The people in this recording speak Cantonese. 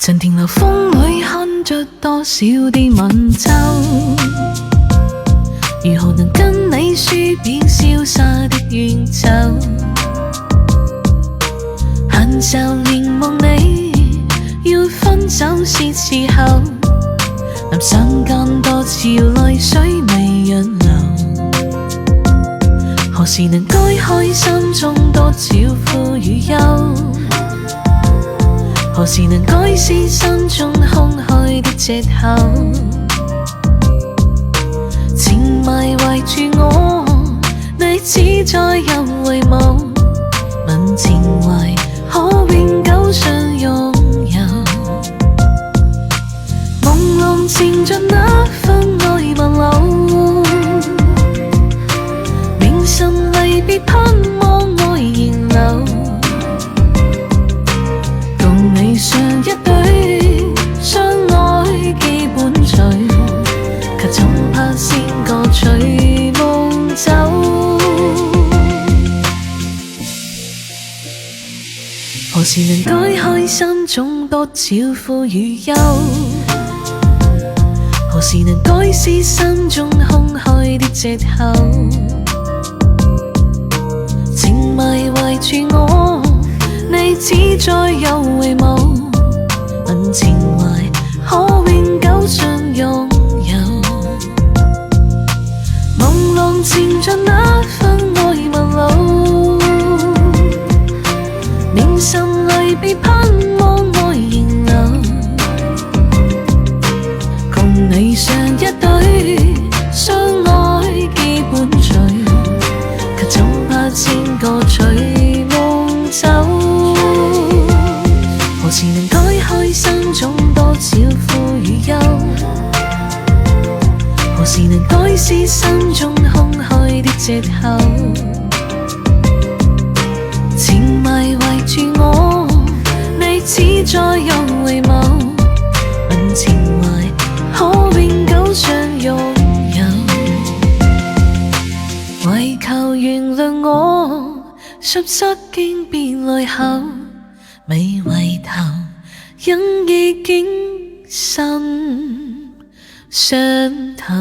曾停留風裏看着多少啲吻皺，如何能跟你說便瀟灑的遠走？閒時凝望你，要分手是時候，臨上更多次淚水未潤流，何時能解開心中多少苦與憂？何時能改是心中空虛的藉口？情迷圍住我，你只再有回眸，問情懷可永久相擁有？朦朧纏着那份愛漫流，銘心離別盼望愛仍留。上一對相愛基本隨，卻總怕先個隨夢走。何時能解開心中多少苦與憂？何時能改是心中空虛的藉口？情迷圍住我，你只再有回眸，問情懷可永久相擁有？朦朧纏着那份愛漫流，銘心離別盼望愛仍留。共你上一對相愛基本隨，卻總怕先個隨夢走。何時能解開心中多少苦與憂？何時能改是心中空虛的藉口？情迷圍住我，你只再有回眸，問情懷可永久相擁有？為求原諒我，濕失經別淚後，未回頭，因已經心傷透。